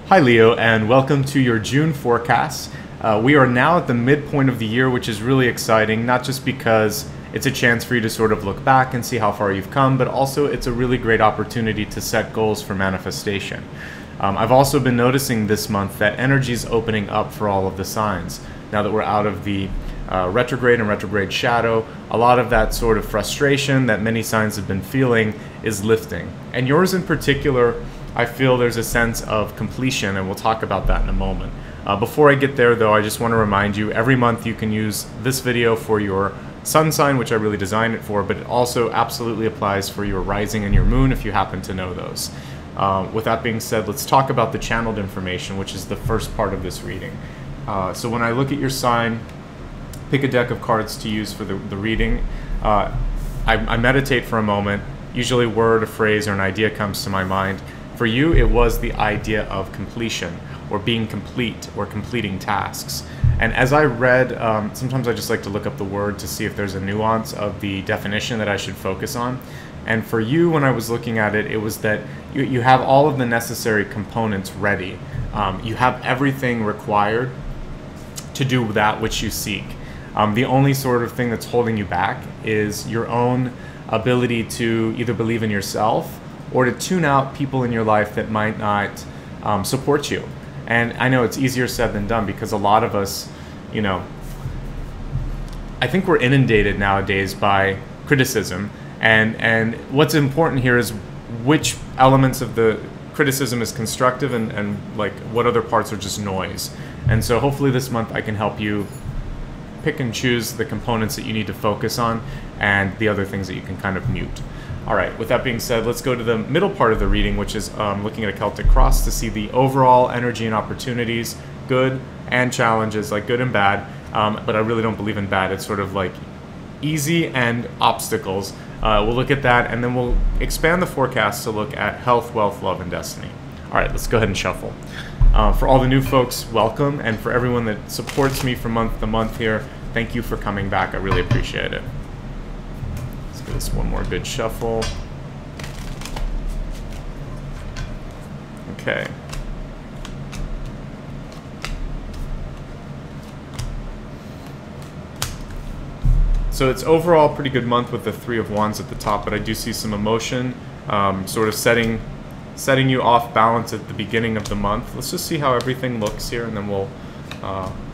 Hi Leo, and welcome to your June forecast. We are now at the midpoint of the year, which is really exciting, not just because it's a chance for you to sort of look back and see how far you've come, but also it's a really great opportunity to set goals for manifestation. I've also been noticing this month that energy is opening up for all of the signs. Now that we're out of the retrograde and retrograde shadow, a lot of that sort of frustration that many signs have been feeling is lifting. And yours in particular, I feel there's a sense of completion, and we'll talk about that in a moment. Before I get there though, I just want to remind you, every month you can use this video for your sun sign, which I really designed it for, but it also absolutely applies for your rising and your moon if you happen to know those. With that being said, let's talk about the channeled information, which is the first part of this reading. So when I look at your sign, pick a deck of cards to use for the reading. I meditate for a moment. Usually a word, a phrase, or an idea comes to my mind. For you, it was the idea of completion, or being complete, or completing tasks. And as I read, sometimes I just like to look up the word to see if there's a nuance of the definition that I should focus on. And for you, when I was looking at it, it was that you have all of the necessary components ready. You have everything required to do that which you seek. The only sort of thing that's holding you back is your own ability to either believe in yourself or to tune out people in your life that might not support you. And I know it's easier said than done, because a lot of us, you know, I think we're inundated nowadays by criticism. And what's important here is which elements of the criticism is constructive and like what other parts are just noise. And so hopefully this month I can help you pick and choose the components that you need to focus on and the other things that you can kind of mute. All right, with that being said, let's go to the middle part of the reading, which is looking at a Celtic cross to see the overall energy and opportunities, good and challenges, like good and bad. But I really don't believe in bad. It's sort of like easy and obstacles. We'll look at that, and then we'll expand the forecast to look at health, wealth, love, and destiny. All right, let's go ahead and shuffle. For all the new folks, welcome. And for everyone that supports me from month to month here, thank you for coming back. I really appreciate it. Give this one more good shuffle. Okay. So it's overall a pretty good month with the Three of Wands at the top, but I do see some emotion, sort of setting you off balance at the beginning of the month. Let's just see how everything looks here, and then we'll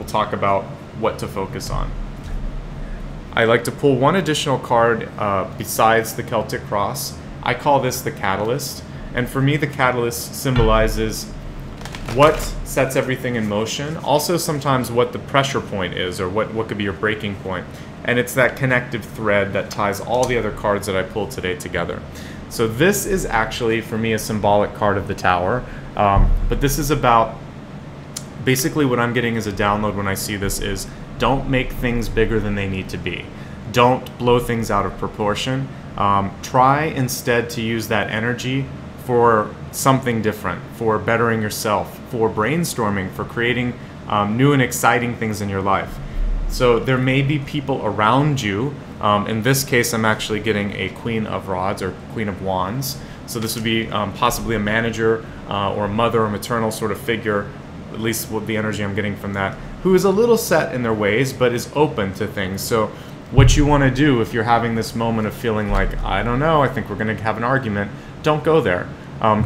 talk about what to focus on. I like to pull one additional card besides the Celtic cross. I call this the catalyst. And for me, the catalyst symbolizes what sets everything in motion. Also sometimes what the pressure point is, or what could be your breaking point. And it's that connective thread that ties all the other cards that I pulled today together. So this is actually, for me, a symbolic card of the Tower. But this is about, basically what I'm getting as a download when I see this is, don't make things bigger than they need to be. Don't blow things out of proportion. Try instead to use that energy for something different, for bettering yourself, for brainstorming, for creating new and exciting things in your life. So there may be people around you. In this case, I'm actually getting a Queen of Rods or Queen of Wands. So this would be possibly a manager or a mother or maternal sort of figure, at least with the energy I'm getting from that, who is a little set in their ways but is open to things. So what you want to do if you're having this moment of feeling like, I don't know, I think we're going to have an argument, don't go there.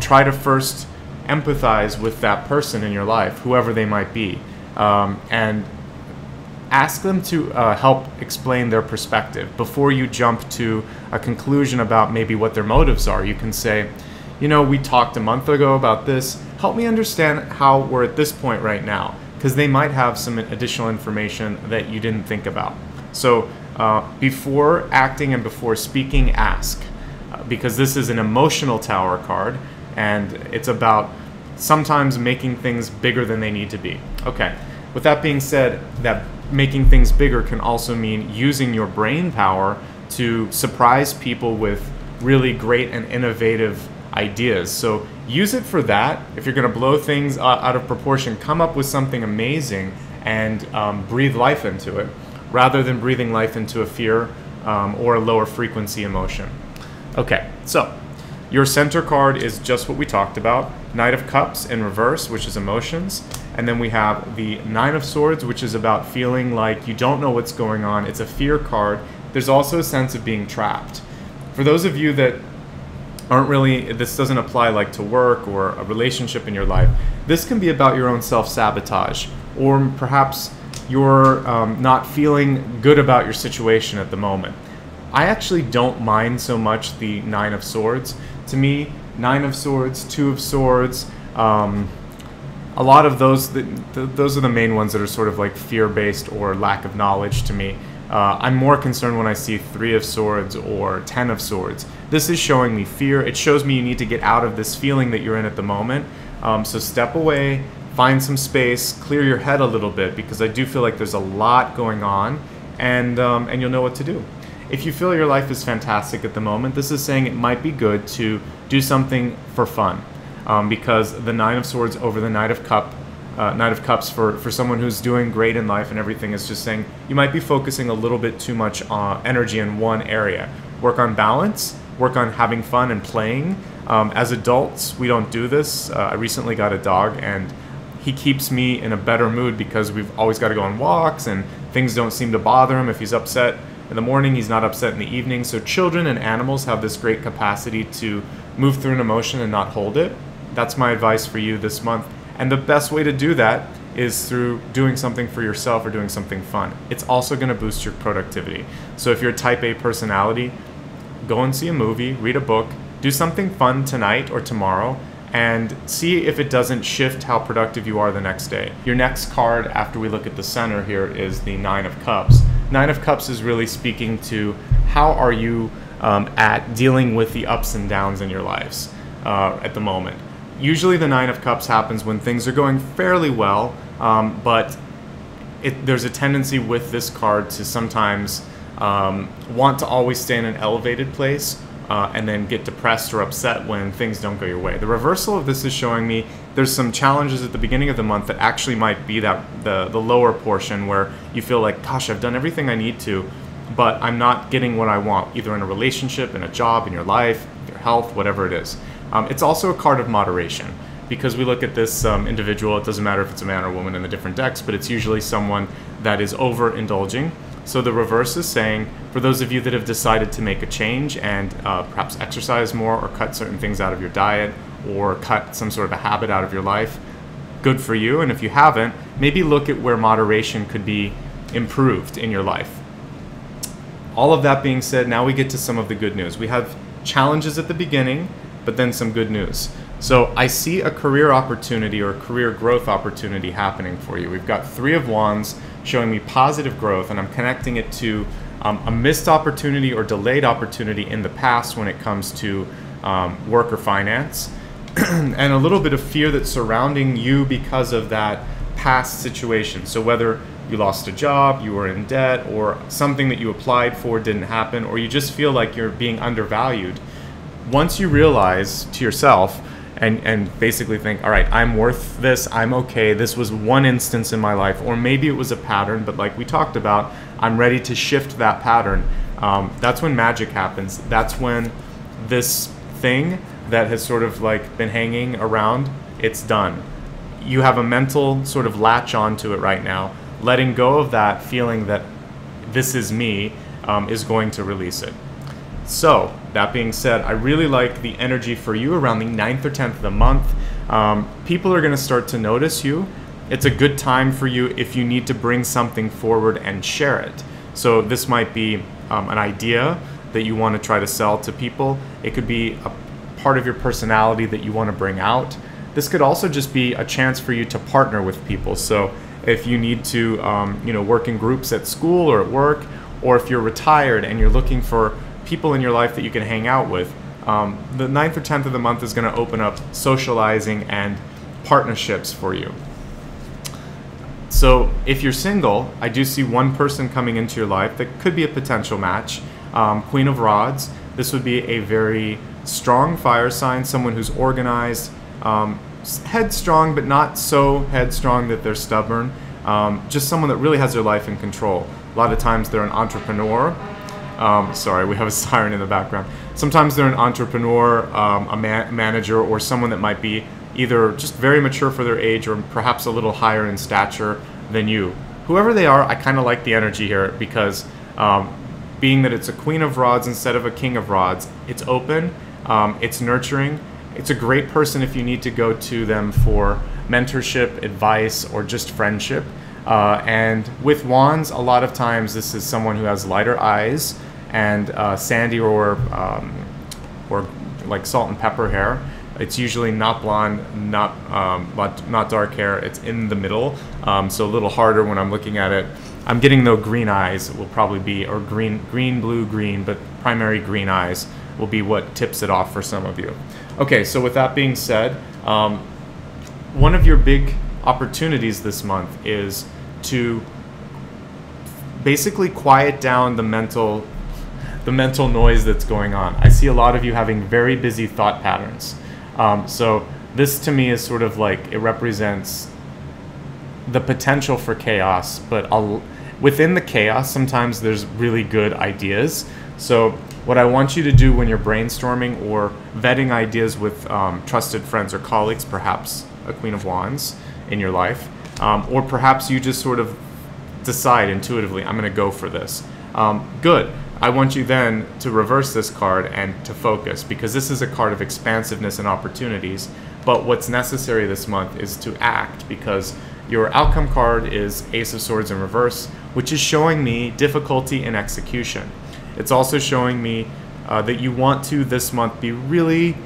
Try to first empathize with that person in your life, whoever they might be, and ask them to help explain their perspective. Before you jump to a conclusion about maybe what their motives are, you can say, you know, we talked a month ago about this. Help me understand how we're at this point right now, because they might have some additional information that you didn't think about. So before acting and before speaking, ask, because this is an emotional Tower card, and it's about sometimes making things bigger than they need to be. Okay, with that being said, that making things bigger can also mean using your brain power to surprise people with really great and innovative ideas. So use it for that. If you're going to blow things out of proportion, come up with something amazing and breathe life into it, rather than breathing life into a fear or a lower frequency emotion. Okay, so Your center card is just what we talked about. Knight of Cups in reverse, which is emotions. And then we have the Nine of Swords, which is about feeling like you don't know what's going on. It's a fear card. There's also a sense of being trapped. For those of you that aren't really, this doesn't apply like to work or a relationship in your life, this can be about your own self-sabotage, or perhaps you're not feeling good about your situation at the moment. I actually don't mind so much the Nine of Swords. To me, Nine of Swords, Two of Swords, a lot of those, those are the main ones that are sort of like fear-based or lack of knowledge to me. I'm more concerned when I see Three of Swords or Ten of Swords. This is showing me fear. It shows me you need to get out of this feeling that you're in at the moment. So step away, find some space, clear your head a little bit, because I do feel like there's a lot going on, and you'll know what to do. If you feel your life is fantastic at the moment, this is saying it might be good to do something for fun, because the Nine of Swords over the Knight of Cups for someone who's doing great in life and everything is just saying you might be focusing a little bit too much energy in one area. Work on balance, work on having fun and playing. As adults, we don't do this. I recently got a dog, and he keeps me in a better mood because we've always got to go on walks and things don't seem to bother him. If he's upset in the morning, he's not upset in the evening. So children and animals have this great capacity to move through an emotion and not hold it. That's my advice for you this month. And the best way to do that is through doing something for yourself or doing something fun. It's also going to boost your productivity. So if you're a type A personality, go and see a movie, read a book, do something fun tonight or tomorrow, and see if it doesn't shift how productive you are the next day. Your next card after we look at the center here is the Nine of Cups. Nine of Cups is really speaking to how are you at dealing with the ups and downs in your lives at the moment. Usually the Nine of Cups happens when things are going fairly well, but there's a tendency with this card to sometimes want to always stay in an elevated place and then get depressed or upset when things don't go your way. The reversal of this is showing me there's some challenges at the beginning of the month that actually might be that the lower portion where you feel like, gosh, I've done everything I need to, but I'm not getting what I want, either in a relationship, in a job, in your life, your health, whatever it is. It's also a card of moderation, because we look at this individual, it doesn't matter if it's a man or a woman in the different decks, but it's usually someone that is overindulging. So the reverse is saying, for those of you that have decided to make a change and perhaps exercise more or cut certain things out of your diet or cut some sort of a habit out of your life, good for you. And if you haven't, maybe look at where moderation could be improved in your life. All of that being said, now we get to some of the good news. We have challenges at the beginning, but then some good news. So I see a career opportunity or career growth opportunity happening for you. We've got Three of Wands showing me positive growth, and I'm connecting it to a missed opportunity or delayed opportunity in the past when it comes to work or finance, and a little bit of fear that's surrounding you because of that past situation. So whether you lost a job, you were in debt, or something that you applied for didn't happen, or you just feel like you're being undervalued, once you realize to yourself and basically think, all right, I'm worth this, I'm okay, this was one instance in my life, or maybe it was a pattern, but like we talked about, I'm ready to shift that pattern. That's when magic happens. That's when this thing that has sort of like been hanging around, it's done. You have a mental sort of latch onto it right now. Letting go of that feeling that this is me is going to release it. So, that being said, I really like the energy for you around the 9th or 10th of the month. People are going to start to notice you. It's a good time for you if you need to bring something forward and share it. So this might be an idea that you want to try to sell to people. It could be a part of your personality that you want to bring out. This could also just be a chance for you to partner with people. So if you need to work in groups at school or at work, or if you're retired and you're looking for people in your life that you can hang out with, the 9th or 10th of the month is going to open up socializing and partnerships for you. So if you're single, I do see one person coming into your life that could be a potential match. Queen of Rods, this would be a very strong fire sign, someone who's organized, headstrong, but not so headstrong that they're stubborn. Just someone that really has their life in control. A lot of times they're an entrepreneur. Sorry, we have a siren in the background. Sometimes they're an entrepreneur, a manager, or someone that might be either just very mature for their age or perhaps a little higher in stature than you. Whoever they are, I kind of like the energy here because being that it's a Queen of Rods instead of a King of Rods, it's open, it's nurturing. It's a great person if you need to go to them for mentorship, advice, or just friendship. And with Wands, a lot of times this is someone who has lighter eyes and sandy or like salt and pepper hair. It's usually not blonde, not dark hair. It's in the middle, so a little harder when I'm looking at it. I'm getting though green eyes will probably be, or green, blue, green, but primary green eyes will be what tips it off for some of you. Okay, so with that being said, one of your big opportunities this month is to basically quiet down the mental noise that's going on. I see a lot of you having very busy thought patterns. So this to me is sort of like, it represents the potential for chaos, but within the chaos, sometimes there's really good ideas. So what I want you to do when you're brainstorming or vetting ideas with trusted friends or colleagues, perhaps a Queen of Wands in your life, or perhaps you just sort of decide intuitively, I'm going to go for this. Good. I want you then to reverse this card and to focus, because this is a card of expansiveness and opportunities. But what's necessary this month is to act, because your outcome card is Ace of Swords in reverse, which is showing me difficulty in execution. It's also showing me that you want to this month be really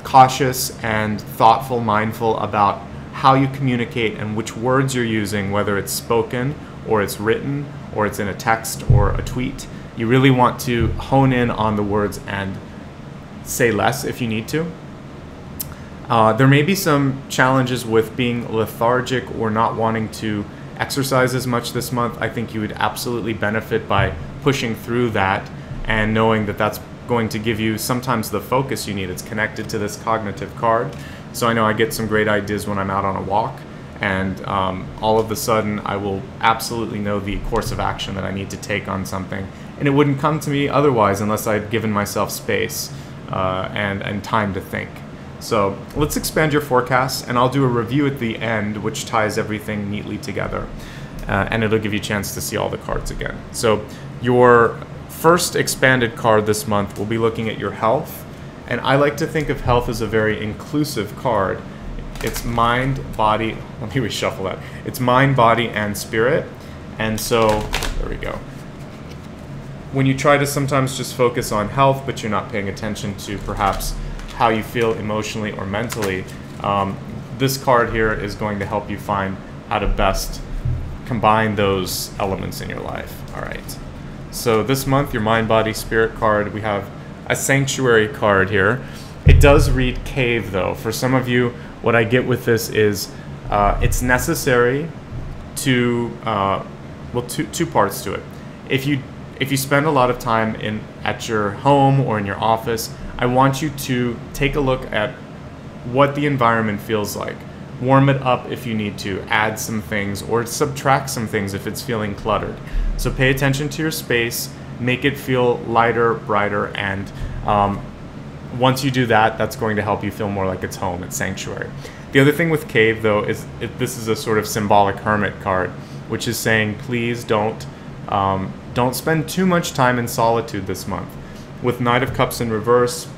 cautious and thoughtful, mindful about how you communicate and which words you're using, whether it's spoken or it's written or it's in a text or a tweet. You really want to hone in on the words and say less if you need to. There may be some challenges with being lethargic or not wanting to exercise as much this month. I think you would absolutely benefit by pushing through that and knowing that that's going to give you sometimes the focus you need. It's connected to this cognitive card. So I know I get some great ideas when I'm out on a walk, and all of a sudden I will absolutely know the course of action that I need to take on something. And it wouldn't come to me otherwise unless I'd given myself space and time to think. So let's expand your forecast, and I'll do a review at the end which ties everything neatly together, and it'll give you a chance to see all the cards again. So your first expanded card this month will be looking at your health, and I like to think of health as a very inclusive card. It's mind, body, let me reshuffle that. It's mind, body, and spirit. And so, there we go. When you try to sometimes just focus on health, but you're not paying attention to perhaps how you feel emotionally or mentally, this card here is going to help you find how to best combine those elements in your life. All right. So this month, your mind, body, spirit card, we have a sanctuary card here. It does read cave though. For some of you, what I get with this is it's necessary to, well, two parts to it. If you spend a lot of time at your home or in your office, I want you to take a look at what the environment feels like. Warm it up if you need to, add some things, or subtract some things if it's feeling cluttered. So pay attention to your space, make it feel lighter, brighter, and once you do that, that's going to help you feel more like it's home, it's sanctuary. The other thing with cave though is this is a sort of symbolic hermit card, which is saying please don't spend too much time in solitude this month. With Knight of Cups in reverse,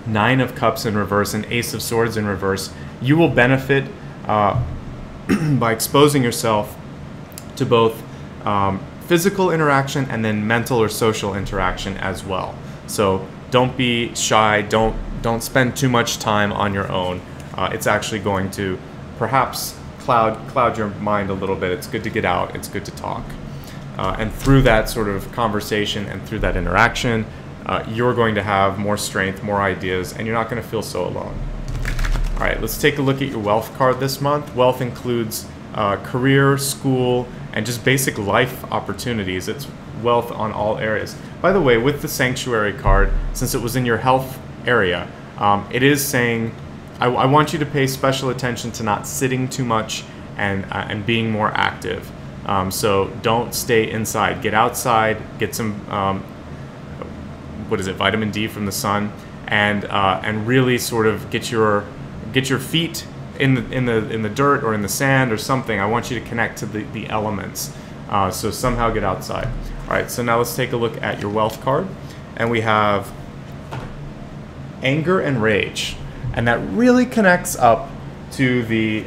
Nine of Cups in reverse, and Ace of Swords in reverse, you will benefit by exposing yourself to both physical interaction and then mental or social interaction as well. So don't be shy, don't spend too much time on your own. It's actually going to perhaps cloud your mind a little bit. It's good to get out, it's good to talk. And through that sort of conversation and through that interaction, you're going to have more strength, more ideas, and you're not going to feel so alone. All right, let's take a look at your wealth card this month. Wealth includes career, school, and just basic life opportunities. It's wealth on all areas. By the way, with the sanctuary card, since it was in your health area, it is saying, I want you to pay special attention to not sitting too much and being more active. So don't stay inside. Get outside, get some what is it, vitamin D from the sun, and really sort of get your feet in the dirt or in the sand or something. I want you to connect to the elements. So somehow get outside. All right, so now let's take a look at your wealth card. And we have anger and rage. And that really connects up to the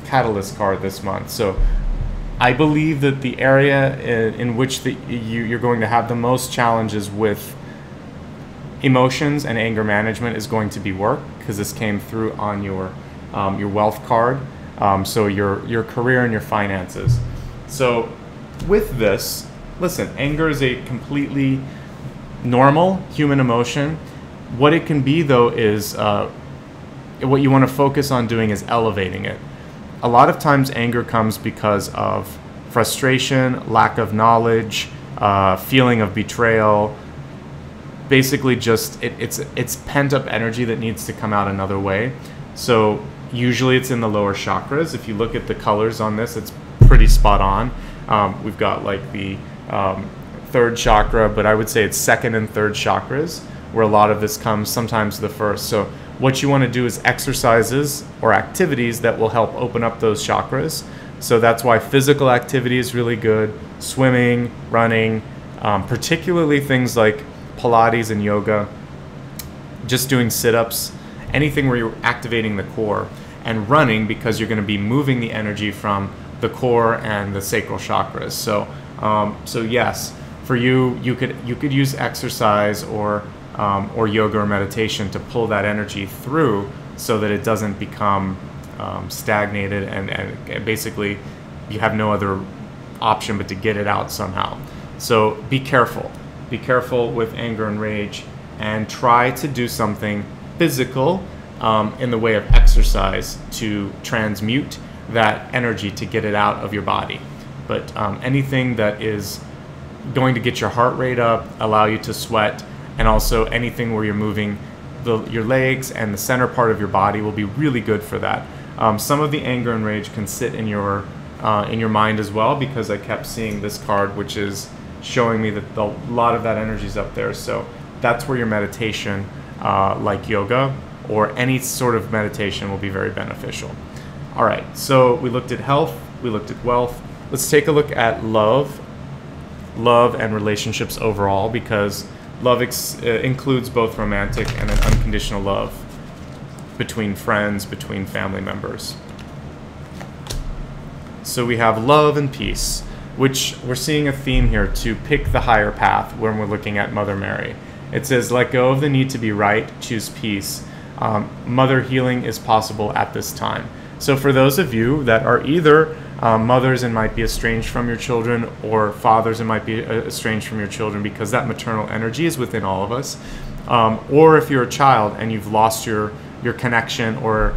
catalyst card this month. So I believe that the area in which you're going to have the most challenges with emotions and anger management is going to be work, because this came through on your wealth card. So your career and your finances. So with this, listen, anger is a completely normal human emotion. What it can be, though, is what you want to focus on doing is elevating it. A lot of times anger comes because of frustration, lack of knowledge, feeling of betrayal. Basically just it's pent up energy that needs to come out another way. So usually it's in the lower chakras. If you look at the colors on this, it's pretty spot on. We've got like the third chakra, but I would say it's second and third chakras where a lot of this comes, sometimes the first. So what you want to do is exercises or activities that will help open up those chakras. So that's why physical activity is really good. Swimming, running, particularly things like Pilates and yoga, just doing sit-ups, anything where you're activating the core, and running because you're going to be moving the energy from the core and the sacral chakras. So yes, for you could use exercise or yoga or meditation to pull that energy through so that it doesn't become stagnated and basically you have no other option but to get it out somehow. So be careful with anger and rage, and try to do something physical in the way of exercise to transmute that energy, to get it out of your body. But anything that is going to get your heart rate up, allow you to sweat, and also anything where you're moving your legs and the center part of your body will be really good for that. Some of the anger and rage can sit in your mind as well, because I kept seeing this card, which is showing me that a lot of that energy is up there. So that's where your meditation, like yoga or any sort of meditation, will be very beneficial. All right, so we looked at health, we looked at wealth. Let's take a look at love and relationships overall, because love includes both romantic and an unconditional love between friends, between family members. So we have love and peace, which we're seeing a theme here to pick the higher path when we're looking at Mother Mary. It says, let go of the need to be right, choose peace. Mother healing is possible at this time. So for those of you that are either mothers and might be estranged from your children, or fathers and might be estranged from your children, because that maternal energy is within all of us, or if you're a child and you've lost your connection or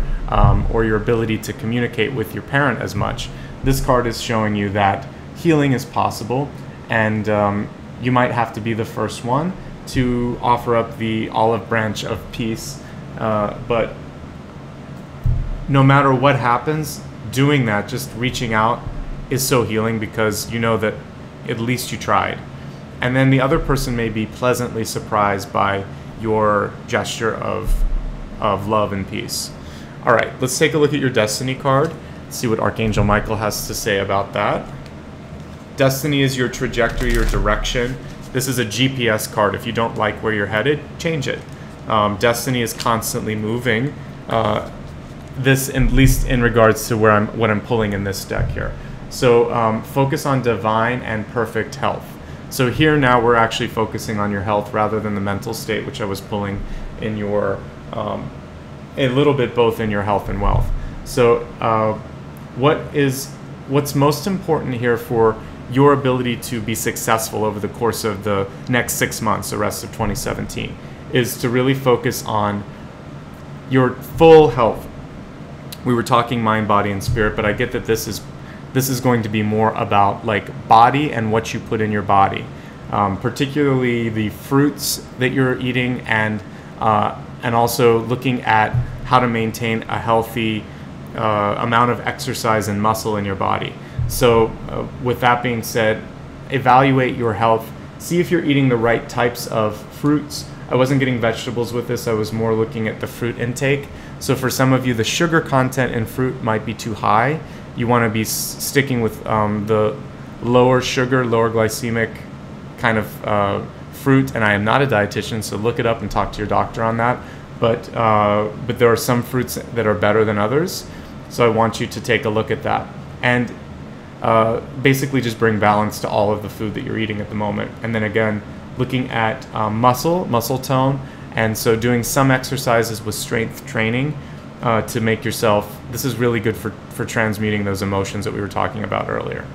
your ability to communicate with your parent as much, this card is showing you that healing is possible, and you might have to be the first one to offer up the olive branch of peace, but no matter what happens, doing that, just reaching out, is so healing, because you know that at least you tried. And then the other person may be pleasantly surprised by your gesture of love and peace. All right, let's take a look at your destiny card, see what Archangel Michael has to say about that. Destiny is your trajectory, your direction. This is a GPS card. If you don't like where you're headed, change it. Destiny is constantly moving. This, at least in regards to what I'm pulling in this deck here. So focus on divine and perfect health. So here now we're actually focusing on your health rather than the mental state, which I was pulling in your, a little bit both in your health and wealth. So what's most important here for your ability to be successful over the course of the next 6 months, the rest of 2017, is to really focus on your full health. We were talking mind, body, and spirit, but I get that this is going to be more about like body and what you put in your body, particularly the fruits that you're eating, and also looking at how to maintain a healthy amount of exercise and muscle in your body. So with that being said, evaluate your health, See if you're eating the right types of fruits. I wasn't getting vegetables with this, I was more looking at the fruit intake. So for some of you, the sugar content in fruit might be too high. You want to be sticking with the lower sugar, lower glycemic kind of fruit. And I am not a dietitian, so look it up and talk to your doctor on that. But there are some fruits that are better than others. So I want you to take a look at that. And basically just bring balance to all of the food that you're eating at the moment. And then again, looking at muscle tone, and so doing some exercises with strength training to make yourself, this is really good for transmuting those emotions that we were talking about earlier.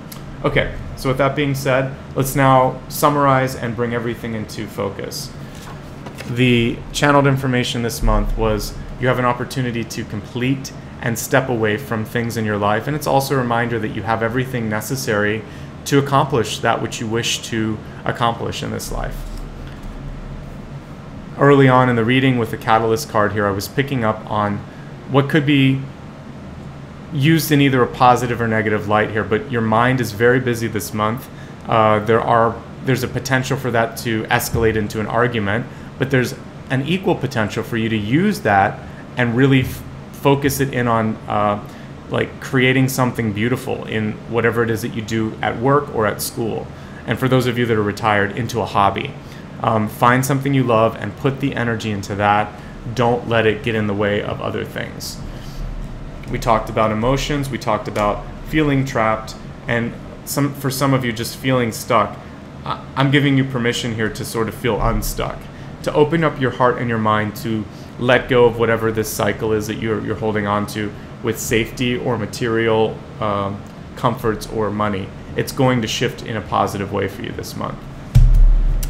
Okay, so with that being said, let's now summarize and bring everything into focus. The channeled information this month was you have an opportunity to complete and step away from things in your life, and it's also a reminder that you have everything necessary to accomplish that which you wish to accomplish in this life. Early on in the reading with the Catalyst card here, I was picking up on what could be used in either a positive or negative light here, but your mind is very busy this month. There's a potential for that to escalate into an argument, but there's an equal potential for you to use that and really focus it in on like creating something beautiful in whatever it is that you do at work or at school. And for those of you that are retired, into a hobby. Find something you love and put the energy into that. Don't let it get in the way of other things. We talked about emotions, we talked about feeling trapped, and for some of you just feeling stuck. I'm giving you permission here to sort of feel unstuck, to open up your heart and your mind to let go of whatever this cycle is that you're holding on to with safety or material comforts or money. It's going to shift in a positive way for you this month.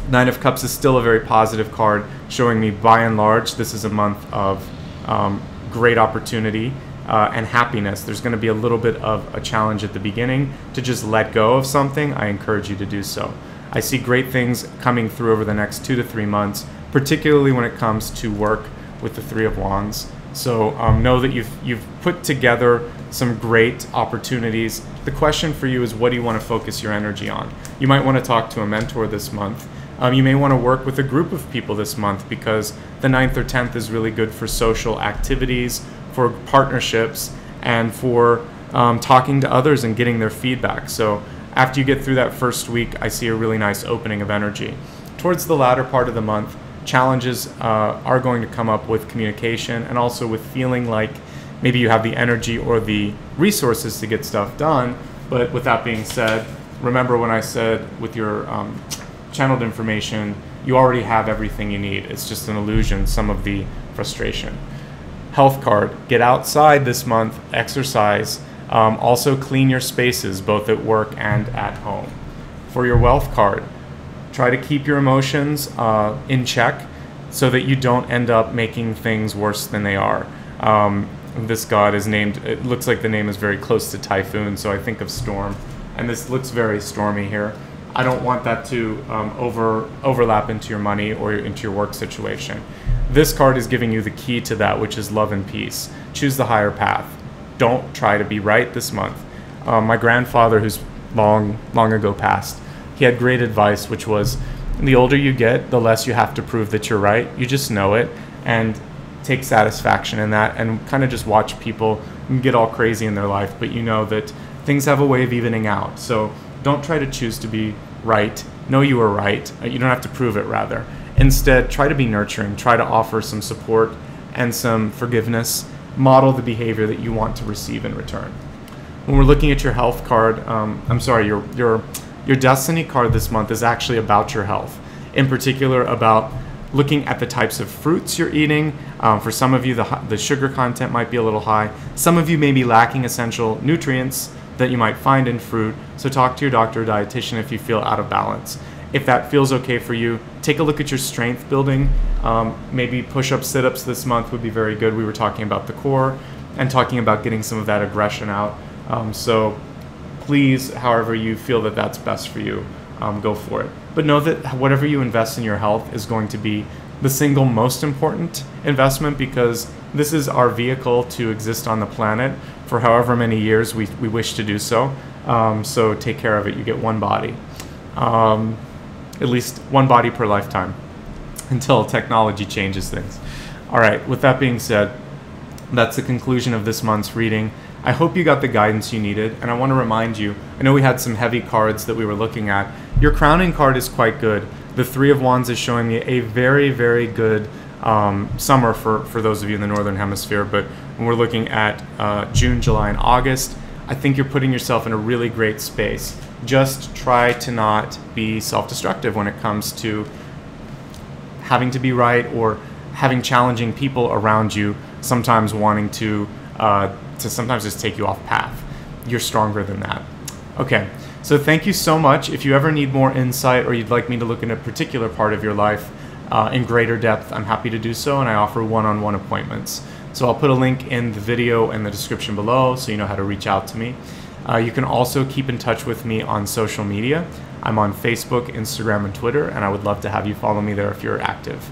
Nine of Cups is still a very positive card, showing me by and large this is a month of great opportunity and happiness. There's going to be a little bit of a challenge at the beginning to just let go of something. I encourage you to do so. I see great things coming through over the next 2 to 3 months, particularly when it comes to work with the Three of Wands. So know that you've put together some great opportunities. The question for you is, what do you want to focus your energy on? You might want to talk to a mentor this month. You may want to work with a group of people this month, because the 9th or 10th is really good for social activities, for partnerships, and for talking to others and getting their feedback. So after you get through that first week, I see a really nice opening of energy. Towards the latter part of the month, challenges are going to come up with communication, and also with feeling like maybe you have the energy or the resources to get stuff done. But with that being said, remember when I said with your channeled information, you already have everything you need. It's just an illusion, some of the frustration. Health card, get outside this month, exercise. Also clean your spaces, both at work and at home. For your wealth card, try to keep your emotions in check so that you don't end up making things worse than they are. This god is named, it looks like the name is very close to typhoon, so I think of storm. And this looks very stormy here. I don't want that to overlap into your money or into your work situation. This card is giving you the key to that, which is love and peace. Choose the higher path. Don't try to be right this month. My grandfather, who's long ago passed, he had great advice, which was, the older you get, the less you have to prove that you're right. You just know it and take satisfaction in that, and kind of just watch people get all crazy in their life, but you know that things have a way of evening out. So don't try to choose to be right. Know you are right. You don't have to prove it, rather. Instead, try to be nurturing. Try to offer some support and some forgiveness. Model the behavior that you want to receive in return. When we're looking at your health card, your destiny card this month is actually about your health. In particular, about looking at the types of fruits you're eating. For some of you, the sugar content might be a little high. Some of you may be lacking essential nutrients that you might find in fruit. So talk to your doctor or dietitian if you feel out of balance. If that feels okay for you, take a look at your strength building. Maybe push-ups, sit-ups this month would be very good. We were talking about the core and talking about getting some of that aggression out. So please, however you feel that that's best for you, go for it. But know that whatever you invest in your health is going to be the single most important investment, because this is our vehicle to exist on the planet for however many years we wish to do so. So take care of it. You get one body. at least one body per lifetime until technology changes things. All right, with that being said, that's the conclusion of this month's reading. I hope you got the guidance you needed, and I want to remind you, I know we had some heavy cards that we were looking at. Your crowning card is quite good. The Three of Wands is showing me a very, very good summer for those of you in the Northern Hemisphere, but when we're looking at June, July, and August, I think you're putting yourself in a really great space. Just try to not be self-destructive when it comes to having to be right or having challenging people around you, sometimes wanting to sometimes just take you off path. You're stronger than that. Okay, so thank you so much. If you ever need more insight or you'd like me to look in a particular part of your life in greater depth, I'm happy to do so, and I offer one-on-one appointments. So I'll put a link in the video and the description below so you know how to reach out to me. You can also keep in touch with me on social media. I'm on Facebook, Instagram, and Twitter, and I would love to have you follow me there if you're active.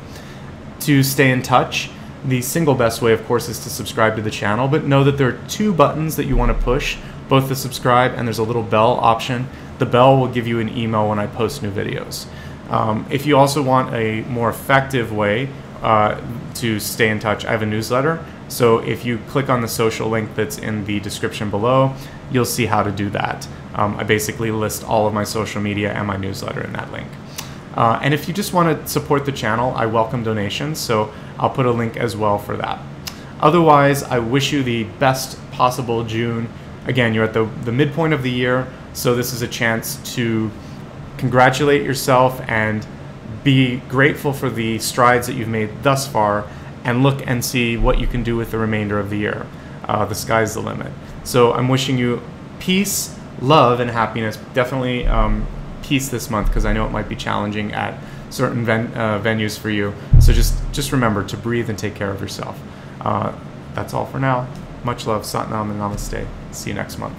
To stay in touch, the single best way, of course, is to subscribe to the channel, but know that there are two buttons that you want to push, both the subscribe and there's a little bell option. The bell will give you an email when I post new videos. If you also want a more effective way to stay in touch, I have a newsletter. So if you click on the social link that's in the description below, you'll see how to do that. I basically list all of my social media and my newsletter in that link. And if you just want to support the channel, I welcome donations, so I'll put a link as well for that. Otherwise, I wish you the best possible June. Again, you're at the midpoint of the year, so this is a chance to congratulate yourself and be grateful for the strides that you've made thus far, and look and see what you can do with the remainder of the year. The sky's the limit. So I'm wishing you peace, love, and happiness. Definitely peace this month, because I know it might be challenging at certain venues for you. So just remember to breathe and take care of yourself. That's all for now. Much love, Satnam, and Namaste. See you next month.